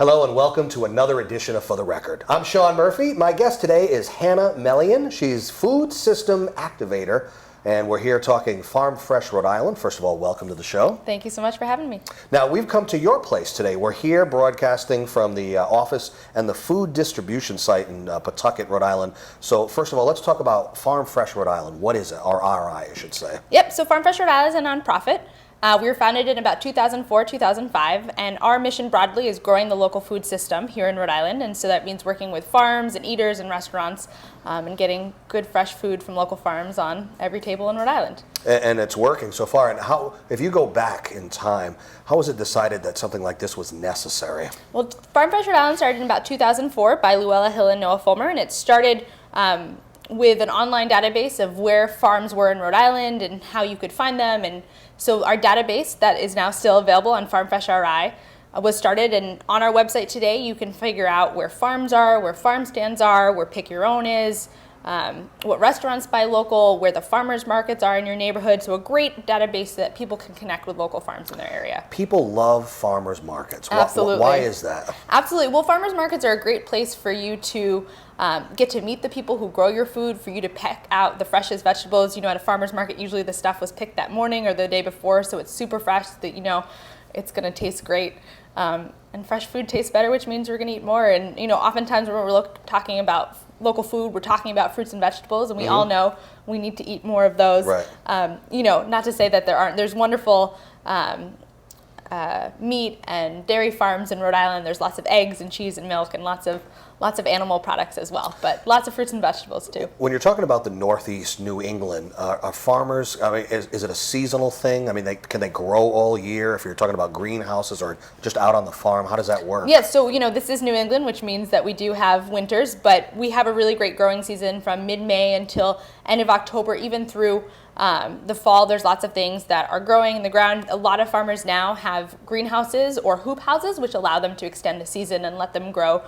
Hello and welcome to another edition of For the Record. I'm Sean Murphy. My guest today is Hannah Melian. She's Food System Activator, and we're here talking Farm Fresh Rhode Island. First of all, welcome to the show. Thank you so much for having me. Now, we've come to your place today. We're here broadcasting from the office and the food distribution site in Pawtucket, Rhode Island. So first of all, let's talk about Farm Fresh Rhode Island. What is it? Or RI, I should say. Yep, so Farm Fresh Rhode Island is a nonprofit. We were founded in about 2004, 2005, and our mission broadly is growing the local food system here in Rhode Island, and so that means working with farms and eaters and restaurants and getting good fresh food from local farms on every table in Rhode Island. And it's working so far. And how, if you go back in time, how was it decided that something like this was necessary? Well, Farm Fresh Rhode Island started in about 2004 by Luella Hill and Noah Fulmer, and it started with an online database of where farms were in Rhode Island and how you could find them. And so our database that is now still available on Farm Fresh RI was started, and on our website today you can figure out where farms are, where farm stands are, where Pick Your Own is, what restaurants buy local, where the farmers markets are in your neighborhood. So a great database so that people can connect with local farms in their area. People love farmers markets. Absolutely. Why is that? Absolutely. Well, farmers markets are a great place for you to get to meet the people who grow your food, for you to pick out the freshest vegetables. You know, at a farmer's market, usually the stuff was picked that morning or the day before, so it's super fresh that you know it's going to taste great. And fresh food tastes better, which means we're going to eat more. And, you know, oftentimes when we're talking about local food, we're talking about fruits and vegetables, and we all know we need to eat more of those. Right. You know, not to say that there's wonderful meat and dairy farms in Rhode Island. There's lots of eggs and cheese and milk and lots of animal products as well, but lots of fruits and vegetables too. When you're talking about the Northeast New England, are farmers, I mean, is it a seasonal thing? I mean, can they grow all year if you're talking about greenhouses or just out on the farm? How does that work? Yeah, so, you know, this is New England, which means that we do have winters, but we have a really great growing season from mid-May until end of October, even through the fall. There's lots of things that are growing in the ground. A lot of farmers now have greenhouses or hoop houses, which allow them to extend the season and let them grow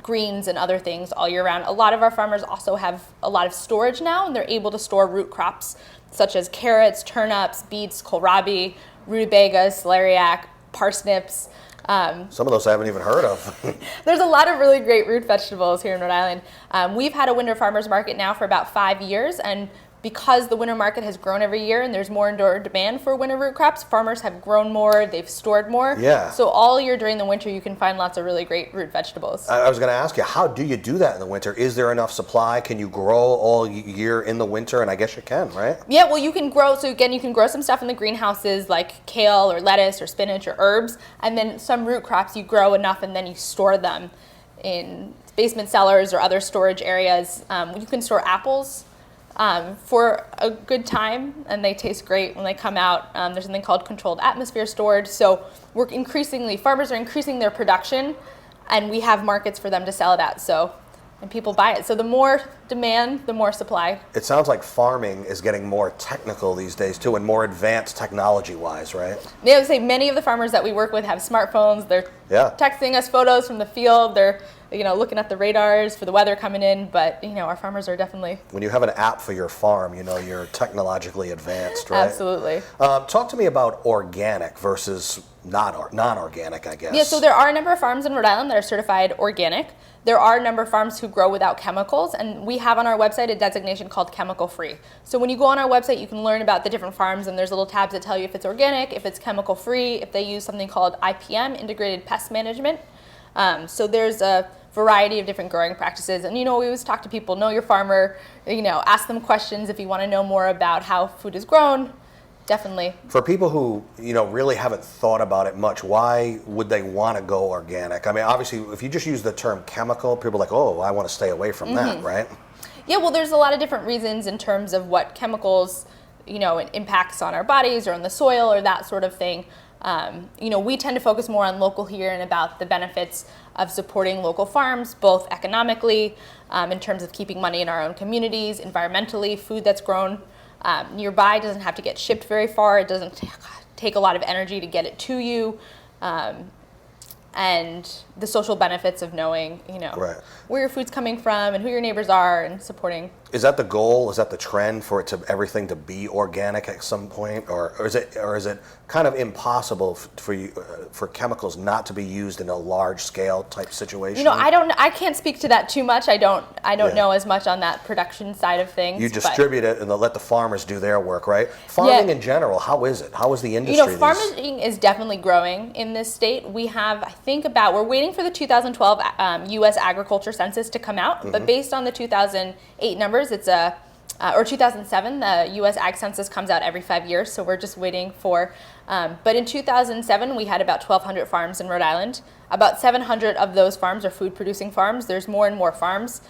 greens and other things all year round. A lot of our farmers also have a lot of storage now, and they're able to store root crops such as carrots, turnips, beets, kohlrabi, rutabaga, celeriac, parsnips. Some of those I haven't even heard of. There's a lot of really great root vegetables here in Rhode Island. We've had a winter farmers market now for about 5 years, and because the winter market has grown every year and there's more indoor demand for winter root crops, farmers have grown more, they've stored more. Yeah. So all year during the winter you can find lots of really great root vegetables. I was going to ask you, how do you do that in the winter? Is there enough supply? Can you grow all year in the winter? And I guess you can, right? Yeah, well, you can grow, so again, you can grow some stuff in the greenhouses like kale or lettuce or spinach or herbs, and then some root crops you grow enough and then you store them in basement cellars or other storage areas. You can store apples for a good time, and they taste great when they come out. There's something called controlled atmosphere storage. So farmers are increasing their production, and we have markets for them to sell it at. And people buy it. So the more demand, the more supply. It sounds like farming is getting more technical these days too, and more advanced technology-wise, right? Yeah, I would say many of the farmers that we work with have smartphones. They're texting us photos from the field. They're looking at the radars for the weather coming in. But our farmers are definitely. When you have an app for your farm, you're technologically advanced, right? Absolutely. Talk to me about organic versus non-organic, I guess. Yeah, so there are a number of farms in Rhode Island that are certified organic. There are a number of farms who grow without chemicals, and we have on our website a designation called chemical-free. So when you go on our website, you can learn about the different farms, and there's little tabs that tell you if it's organic, if it's chemical-free, if they use something called IPM, Integrated Pest Management. So there's a variety of different growing practices. And we always talk to people, know your farmer, ask them questions if you want to know more about how food is grown. Definitely. For people who, really haven't thought about it much, why would they want to go organic? I mean, obviously, if you just use the term chemical, people are like, oh, I want to stay away from that, right? Yeah, well, there's a lot of different reasons in terms of what chemicals, it impacts on our bodies or on the soil or that sort of thing. We tend to focus more on local here and about the benefits of supporting local farms, both economically, in terms of keeping money in our own communities, environmentally, food that's grown nearby doesn't have to get shipped very far. It doesn't take a lot of energy to get it to you. And the social benefits of knowing, right. where your food's coming from and who your neighbors are and supporting Is that the goal? Is that the trend for everything to be organic at some point, or is it kind of impossible for you for chemicals not to be used in a large scale type situation? I can't speak to that too much. I don't know as much on that production side of things. You distribute it and let the farmers do their work, right? Farming in general, how is it? How is the industry? Farming is definitely growing in this state. We have, I think, we're waiting for the 2012 U.S. agriculture census to come out, but based on the 2008 numbers, it's or 2007, the U.S. Ag Census comes out every 5 years, so we're just waiting for. But in 2007, we had about 1,200 farms in Rhode Island. About 700 of those farms are food-producing farms. There's more and more farms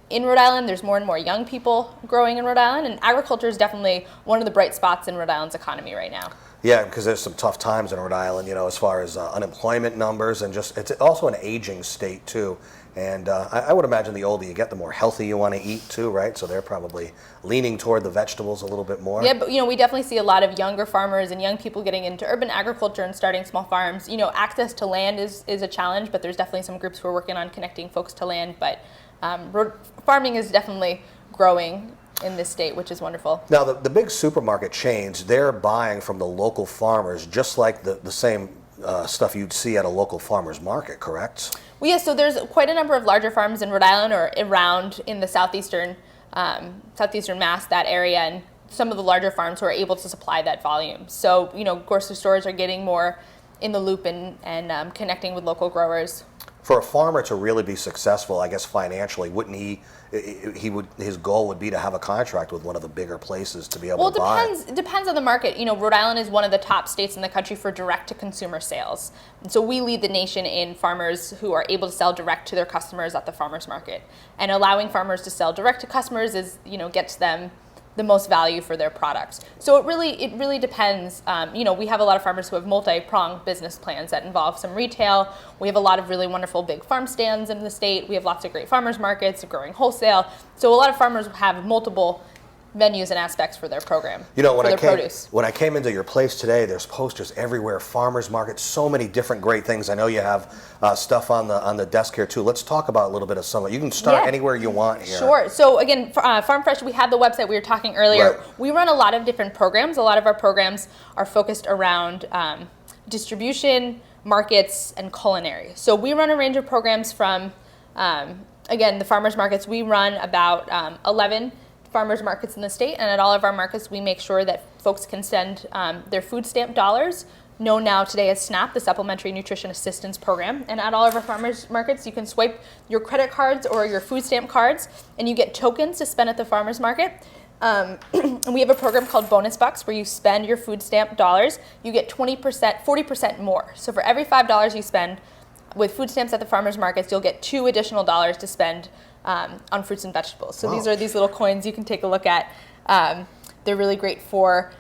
in Rhode Island. There's more and more young people growing in Rhode Island, and agriculture is definitely one of the bright spots in Rhode Island's economy right now. Yeah, because there's some tough times in Rhode Island, as far as unemployment numbers, and it's also an aging state too. And I would imagine the older you get, the more healthy you want to eat too, right? So they're probably leaning toward the vegetables a little bit more. Yeah, but we definitely see a lot of younger farmers and young people getting into urban agriculture and starting small farms. Access to land is a challenge, but there's definitely some groups who are working on connecting folks to land. But farming is definitely growing in this state, which is wonderful. Now, the big supermarket chains, they're buying from the local farmers, just like the same stuff you'd see at a local farmer's market, correct? Well, yeah, so there's quite a number of larger farms in Rhode Island or around in the southeastern Mass, that area, and some of the larger farms who are able to supply that volume. So, grocery stores are getting more in the loop and connecting with local growers. For a farmer to really be successful, I guess financially, wouldn't his goal would be to have a contract with one of the bigger places to be able to buy? Well, it depends on the market. Rhode Island is one of the top states in the country for direct-to-consumer sales. And so we lead the nation in farmers who are able to sell direct to their customers at the farmers market. And allowing farmers to sell direct to customers gets them the most value for their products. So it really depends. We have a lot of farmers who have multi-pronged business plans that involve some retail. We have a lot of really wonderful big farm stands in the state. We have lots of great farmers markets, growing wholesale. So a lot of farmers have multiple venues and aspects for their program. When I came into your place today, there's posters everywhere, farmers markets, so many different great things. I know you have stuff on the desk here too. Let's talk about a little bit of some of it. You can start anywhere you want here. Sure. So again, Farm Fresh, we had the website we were talking earlier. Right. We run a lot of different programs. A lot of our programs are focused around distribution, markets, and culinary. So we run a range of programs from, again, the farmers markets. We run about 11 farmers markets in the state, and at all of our markets we make sure that folks can send their food stamp dollars, known now today as SNAP, the Supplementary Nutrition Assistance Program. And at all of our farmers markets you can swipe your credit cards or your food stamp cards and you get tokens to spend at the farmers market. And we have a program called Bonus Bucks where you spend your food stamp dollars, you get 20%, 40% more. So for every $5 you spend with food stamps at the farmers markets, you'll get $2 additional to spend on fruits and vegetables. So These are these little coins you can take a look at. They're really great for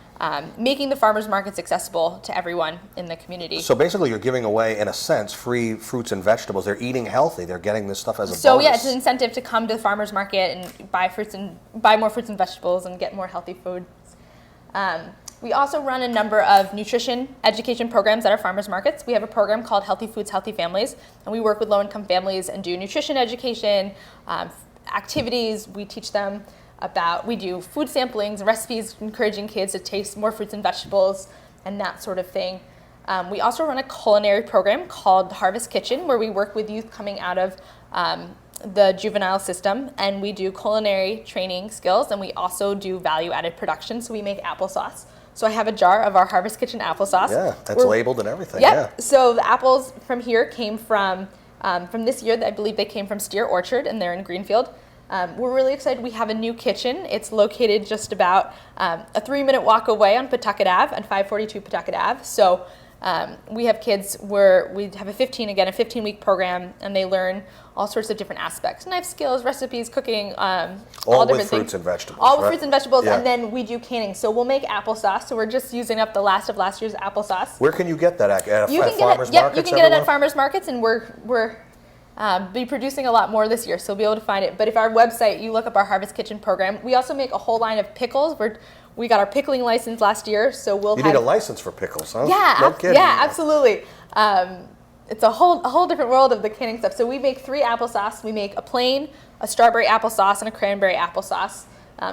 making the farmers markets accessible to everyone in the community. So basically you're giving away, in a sense, free fruits and vegetables. They're eating healthy. They're getting this stuff as a bonus. So yeah, it's an incentive to come to the farmers market and buy more fruits and vegetables and get more healthy foods. We also run a number of nutrition education programs at our farmers markets. We have a program called Healthy Foods, Healthy Families, and we work with low-income families and do nutrition education, activities. We teach them we do food samplings, recipes, encouraging kids to taste more fruits and vegetables and that sort of thing. We also run a culinary program called Harvest Kitchen, where we work with youth coming out of the juvenile system, and we do culinary training skills, and we also do value-added production. So we make applesauce. So I have a jar of our Harvest Kitchen applesauce. Yeah, that's labeled and everything. Yep. Yeah. So the apples from here came from this year. I believe they came from Steer Orchard, and they're in Greenfield. We're really excited. We have a new kitchen. It's located just about a 3-minute walk away on Pawtucket Ave, on 542 Pawtucket Ave. So we have kids where we have a 15-week program, and they learn all sorts of different aspects: knife skills, recipes, cooking, all different fruits and vegetables. All with fruits and vegetables, yeah. And then we do canning. So we'll make applesauce. So we're just using up the last of last year's applesauce. Where can you get that at farmers markets? Yep, you can get it at farmers markets, and we're be producing a lot more this year, so you'll be able to find it. But if our website, you look up our Harvest Kitchen program, we also make a whole line of pickles. We got our pickling license last year, so You need a license for pickles, huh? Yeah, No kidding. yeah, absolutely. It's a whole different world of the canning stuff. So we make 3 applesauce. We make a plain, a strawberry applesauce, and a cranberry applesauce.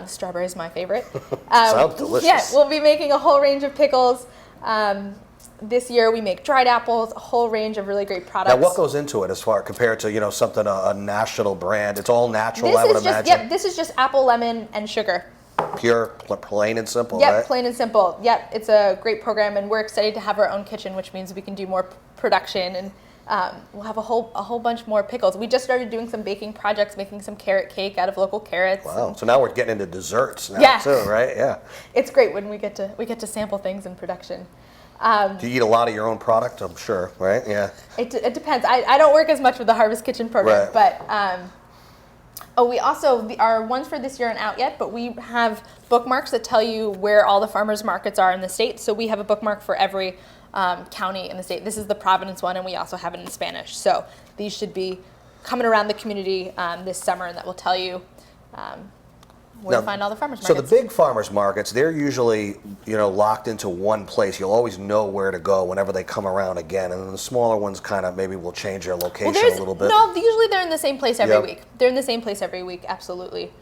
Strawberry is my favorite. Sounds delicious. Yeah, we'll be making a whole range of pickles. This year we make dried apples, a whole range of really great products. Now, what goes into it as far compared to something a national brand? It's all natural, This I would is just, imagine. yep, this is just apple, lemon, and sugar. Pure, plain and simple, Yep, right? plain and simple. Yep, it's a great program, and we're excited to have our own kitchen, which means we can do more production, and we'll have a whole bunch more pickles. We just started doing some baking projects, making some carrot cake out of local carrots. Wow. So now we're getting into desserts now too, right? Yeah. It's great when we get to sample things in production. Do you eat a lot of your own product? I'm sure, right? Yeah. It depends. I don't work as much with the Harvest Kitchen program, Right. but we also, our ones for this year aren't out yet, but we have bookmarks that tell you where all the farmers markets are in the state. So we have a bookmark for every county in the state. This is the Providence one, and we also have it in Spanish. So these should be coming around the community this summer, and that will tell you where to find all the farmers So markets. the big farmers markets, they're usually locked into one place. You'll always know where to go whenever they come around again. And then the smaller ones kind of maybe will change their location a little bit. No, usually they're in the same place every Yep. week. They're in the same place every week, absolutely.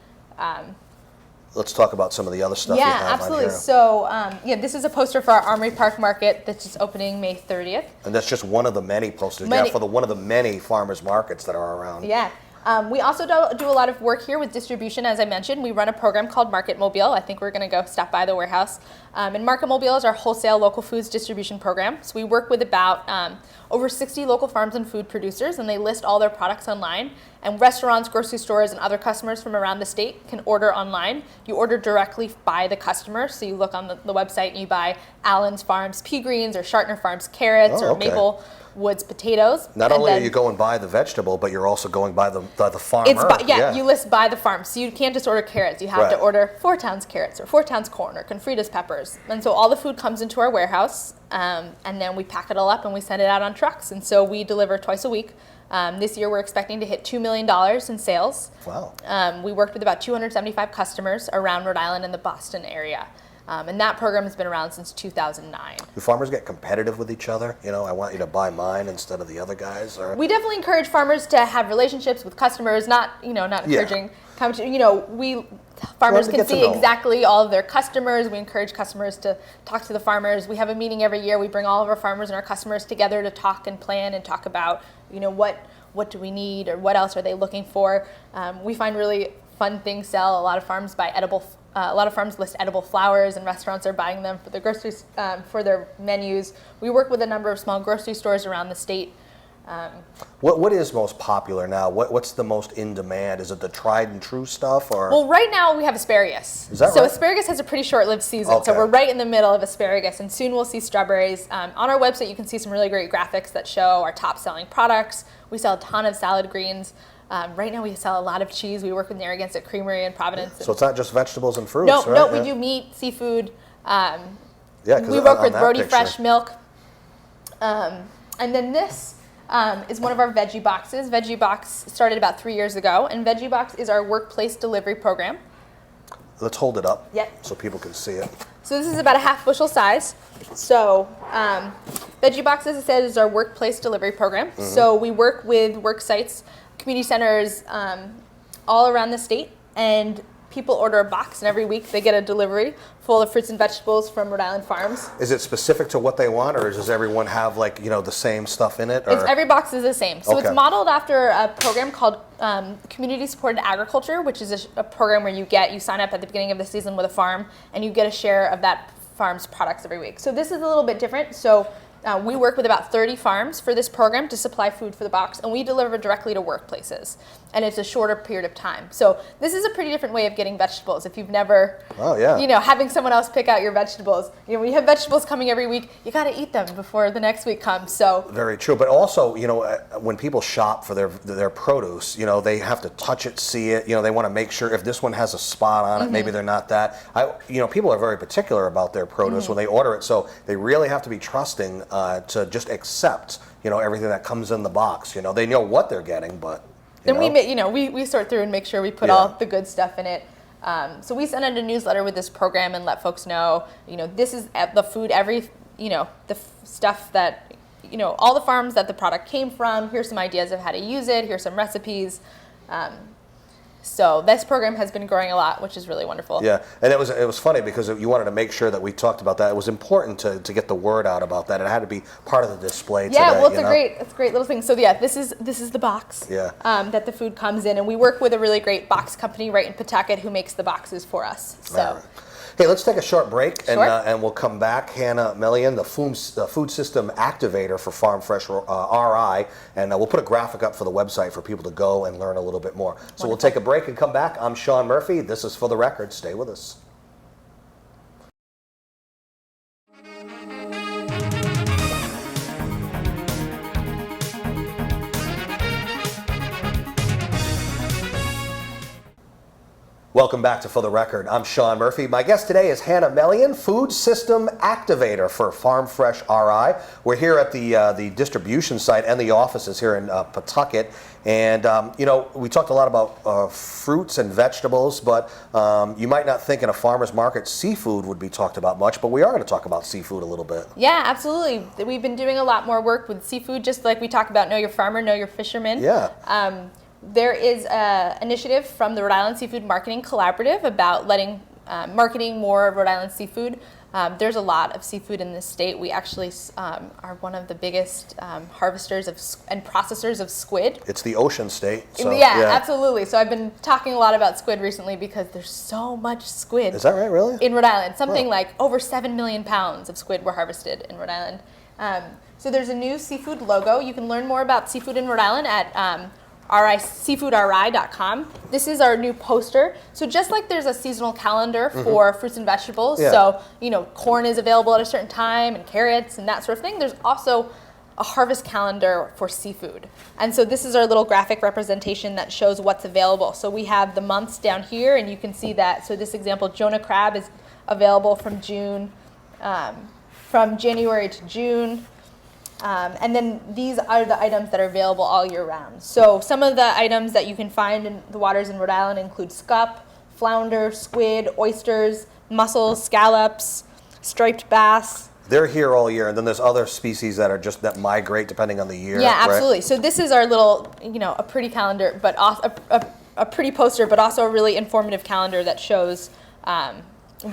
Let's talk about some of the other stuff you Yeah, have absolutely. on here. So, this is a poster for our Armory Park Market that's just opening May 30th. And that's just one of the many posters you Many. have for one of the many farmers markets that are around. Yeah. We also do a lot of work here with distribution, as I mentioned. We run a program called Market Mobile. I think we're going to go stop by the warehouse. And Market Mobile is our wholesale local foods distribution program. So we work with about over 60 local farms and food producers, and they list all their products online. And restaurants, grocery stores, and other customers from around the state can order online. You order directly by the customer. So you look on the website and you buy Allen's Farms pea greens or Shartner Farms carrots or okay. Maple Woods potatoes. Not And only are then- you going by the vegetable, but you're also going by the farmer. It's you list by the farm. So you can't just order carrots. You have to Right. order 4 towns carrots or 4 towns corn or Confrida's peppers. And so all the food comes into our warehouse, and then we pack it all up and we send it out on trucks. And so we deliver twice a week. This year we're expecting to hit $2 million in sales. Wow. We worked with about 275 customers around Rhode Island and the Boston area. And that program has been around since 2009. Do farmers get competitive with each other? I want you to buy mine instead of the other guys? Or? We definitely encourage farmers to have relationships with customers, not encouraging competition. Farmers to can get to see know 'em. exactly all of their customers. We encourage customers to talk to the farmers. We have a meeting every year. We bring all of our farmers and our customers together to talk and plan and talk about, what do we need or what else are they looking for. We find really fun things sell. A lot of farms buy a lot of farms list edible flowers, and restaurants are buying them for their groceries, for their menus. We work with a number of small grocery stores around the state. What is most popular now? What's the most in demand? Is it the tried and true stuff, or? Well, right now we have asparagus. Is that so right? asparagus has a pretty short-lived season, so Okay. we're right in the middle of asparagus, and soon we'll see strawberries. On our website, you can see some really great graphics that show our top-selling products. We sell a ton of salad greens. Right now we sell a lot of cheese. We work with Narragansett Creamery in Providence. So it's not just vegetables and fruits, No, right? no, Yeah. we do meat, seafood. Yeah, 'cause We work on with that Brody picture- Fresh Milk. And then this is one of our Veggie Boxes. Veggie Box started about 3 years ago, and Veggie Box is our workplace delivery program. Let's hold it up Yep. so people can see it. So this is about a half bushel size. So Veggie Box, as I said, is our workplace delivery program. Mm-hmm. So we work with work sites, community centers all around the state, and people order a box, and every week they get a delivery full of fruits and vegetables from Rhode Island farms. Is it specific to what they want, or does everyone have the same stuff in it? Or? Every box is the same. So Okay. it's modeled after a program called Community Supported Agriculture, which is a program where you sign up at the beginning of the season with a farm, and you get a share of that farm's products every week. So this is a little bit different. So we work with about 30 farms for this program to supply food for the box, and we deliver directly to workplaces. And it's a shorter period of time. So this is a pretty different way of getting vegetables. If you've never, Oh, yeah. having someone else pick out your vegetables. When you have vegetables coming every week, you got to eat them before the next week comes. So Very true, but also, when people shop for their produce, they have to touch it, see it. They want to make sure if this one has a spot on it, maybe they're not that. People are very particular about their produce when they order it, so they really have to be trusting to just accept, everything that comes in the box. They know what they're getting, but. Then we sort through and make sure we put Yeah. all the good stuff in it. So we send out a newsletter with this program and let folks know, this is the food, stuff that, all the farms that the product came from. Here's some ideas of how to use it. Here's some recipes. So this program has been growing a lot, which is really wonderful. Yeah, and it was funny because you wanted to make sure that we talked about that. It was important to get the word out about that. It had to be part of the display today. Yeah, well, it's a great little thing. So yeah, this is the box. Yeah. That the food comes in, and we work with a really great box company right in Pawtucket who makes the boxes for us. So. All right. Hey, let's take a short break, Sure. and we'll come back. Hannah Melian, the food system activator for Farm Fresh RI, and we'll put a graphic up for the website for people to go and learn a little bit more. So we'll take a break and come back. I'm Sean Murphy. This is For the Record. Stay with us. Welcome back to For the Record. I'm Sean Murphy. My guest today is Hannah Melian, Food System Activator for Farm Fresh RI. We're here at the distribution site and the offices here in Pawtucket. And, we talked a lot about fruits and vegetables, but you might not think in a farmer's market seafood would be talked about much, but we are going to talk about seafood a little bit. Yeah, absolutely. We've been doing a lot more work with seafood, just like we talk about Know Your Farmer, Know Your Fisherman. Yeah. There is an initiative from the Rhode Island Seafood Marketing Collaborative about marketing more Rhode Island seafood. There's a lot of seafood in this state. We actually are one of the biggest harvesters and processors of squid. It's the ocean state. So, yeah, absolutely. So I've been talking a lot about squid recently because there's so much squid. Is that right, really? In Rhode Island. Something like over 7 million pounds of squid were harvested in Rhode Island. So there's a new seafood logo. You can learn more about seafood in Rhode Island at seafoodri.com. This is our new poster. So just like there's a seasonal calendar for fruits and vegetables, so corn is available at a certain time and carrots and that sort of thing, there's also a harvest calendar for seafood. And so this is our little graphic representation that shows what's available. So we have the months down here, and you can see that. So this example, Jonah crab is available from January to June. And then these are the items that are available all year round. So some of the items that you can find in the waters in Rhode Island include scup, flounder, squid, oysters, mussels, scallops, striped bass. They're here all year, and then there's other species that migrate depending on the year. Yeah, absolutely. Right? So this is our little, a pretty calendar, but also a pretty poster, but also a really informative calendar that shows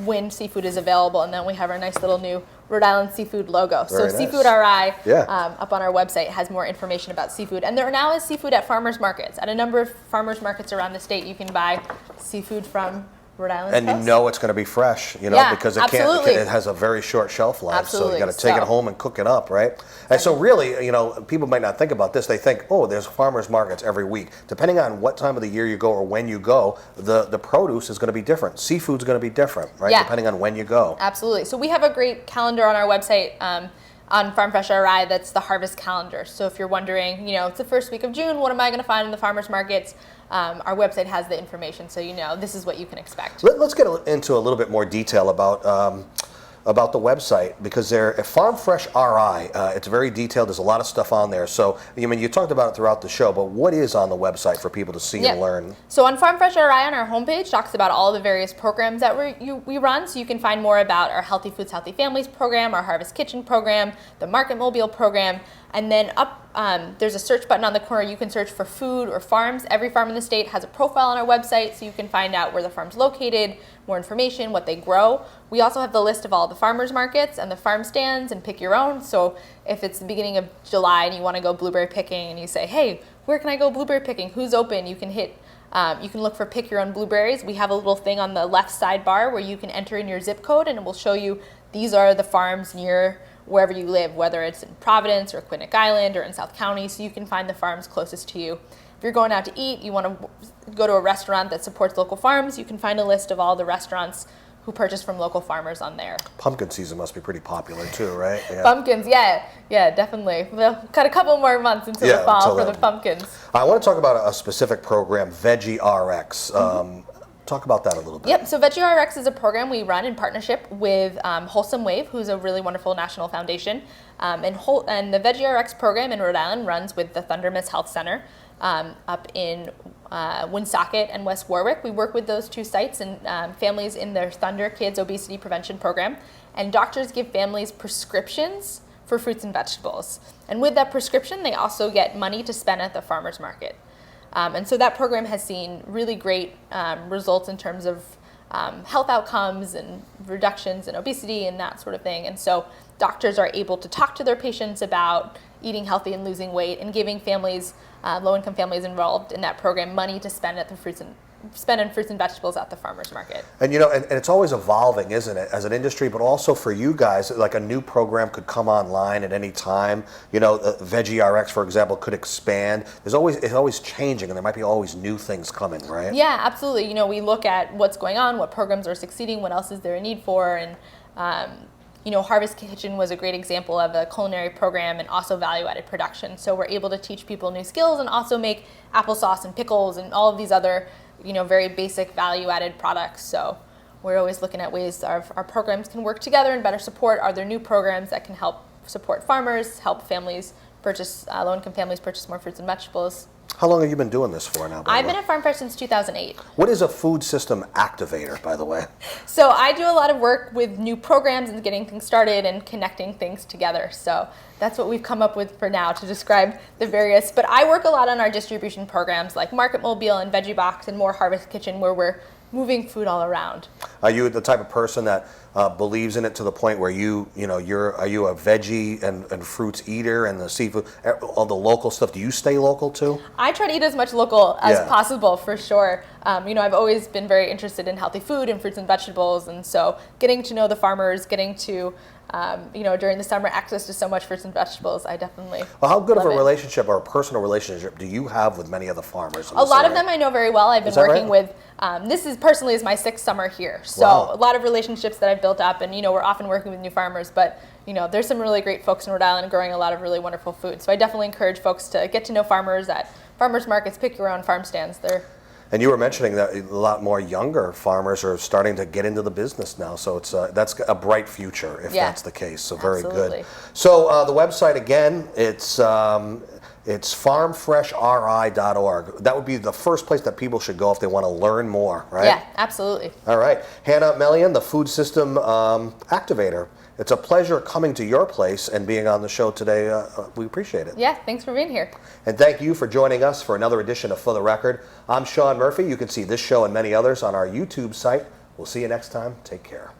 when seafood is available, and then we have our nice little new Rhode Island seafood logo. Very so nice. Seafood RI Yeah. up on our website has more information about seafood, and there now is seafood at farmers markets. At a number of farmers markets around the state, you can buy seafood from Rhode Island. And coast. you know it's going to be fresh, Yeah, because absolutely. it has a very short shelf life. Absolutely. So you got to take it home and cook it up, right? And so really, people might not think about this. They think, oh, there's farmers markets every week. Depending on what time of the year you go or when you go, the produce is going to be different. Seafood's going to be different, right? Yeah. Depending on when you go. Absolutely. So we have a great calendar on our website on Farm Fresh RI that's the harvest calendar. So if you're wondering, it's the first week of June, what am I going to find in the farmers markets? Our website has the information, so this is what you can expect. Let's get into a little bit more detail about the website, because they're at Farm Fresh RI. It's very detailed. There's a lot of stuff on there. So, you talked about it throughout the show, but what is on the website for people to see and learn? So on Farm Fresh RI on our homepage talks about all the various programs that we run. So you can find more about our Healthy Foods, Healthy Families program, our Harvest Kitchen program, the Market Mobile program, and then up there's a search button on the corner. You can search for food or farms. Every farm in the state has a profile on our website, so you can find out where the farm's located, more information, what they grow. We also have the list of all the farmers markets and the farm stands, and pick your own. So if it's the beginning of July and you want to go blueberry picking and you say, hey, where can I go blueberry picking? Who's open? You can you can look for pick your own blueberries. We have a little thing on the left sidebar where you can enter in your zip code, and it will show you these are the farms near wherever you live, whether it's in Providence or Quinnipiac Island or in South County, so you can find the farms closest to you. If you're going out to eat, you want to go to a restaurant that supports local farms, you can find a list of all the restaurants who purchase from local farmers on there. Pumpkin season must be pretty popular too, right? Yeah. Pumpkins, yeah, definitely. We'll cut a couple more months into the fall for the pumpkins. I want to talk about a specific program, Veggie RX. Talk about that a little bit. Yep, so Veggie RX is a program we run in partnership with Wholesome Wave, who's a really wonderful national foundation. And the Veggie RX program in Rhode Island runs with the Thunder Miss Health Center up in Woonsocket and West Warwick. We work with those two sites and families in their Thunder Kids Obesity Prevention Program. And doctors give families prescriptions for fruits and vegetables. And with that prescription, they also get money to spend at the farmer's market. And so that program has seen really great results in terms of health outcomes and reductions in obesity and that sort of thing. And so doctors are able to talk to their patients about eating healthy and losing weight, and giving families, low-income families involved in that program, money to spend on fruits and vegetables at the farmers market. And and it's always evolving, isn't it, as an industry, but also for you guys, like a new program could come online at any time. Veggie RX, for example, could expand. It's always changing, and there might be always new things coming, right? Yeah, absolutely. We look at what's going on, what programs are succeeding, what else is there a need for, and Harvest Kitchen was a great example of a culinary program and also value-added production. So we're able to teach people new skills and also make applesauce and pickles and all of these other, very basic value-added products. So we're always looking at ways our programs can work together and better support. Are there new programs that can help support farmers, help families purchase, low-income families purchase more fruits and vegetables? How long have you been doing this for now? I've been at Farm Fresh since 2008. What is a food system activator, by the way? So I do a lot of work with new programs and getting things started and connecting things together. So that's what we've come up with for now to describe the various. But I work a lot on our distribution programs like Market Mobile and Veggie Box and more Harvest Kitchen, where we're moving food all around. Are you the type of person that believes in it to the point where are you a veggie and fruits eater, and the seafood, all the local stuff? Do you stay local too? I try to eat as much local as possible, for sure. I've always been very interested in healthy food and fruits and vegetables, and so getting to know the farmers, getting to during the summer, access to so much fruits and vegetables, I definitely Well, how good of a love it. relationship or a personal relationship do you have with many of the farmers? A lot of them I know very well. I've been working right? with, this is my 6th summer here. So Wow. a lot of relationships that I've built up, and we're often working with new farmers, but there's some really great folks in Rhode Island growing a lot of really wonderful food. So I definitely encourage folks to get to know farmers at farmers markets, pick your own farm stands. And you were mentioning that a lot more younger farmers are starting to get into the business now, so that's a bright future if that's the case. So very absolutely. good. So the website again, it's farmfreshri.org. That would be the first place that people should go if they want to learn more, right? Yeah, absolutely. All right, Hannah Melian, the food system activator. It's a pleasure coming to your place and being on the show today. We appreciate it. Yeah, thanks for being here. And thank you for joining us for another edition of For the Record. I'm Sean Murphy. You can see this show and many others on our YouTube site. We'll see you next time. Take care.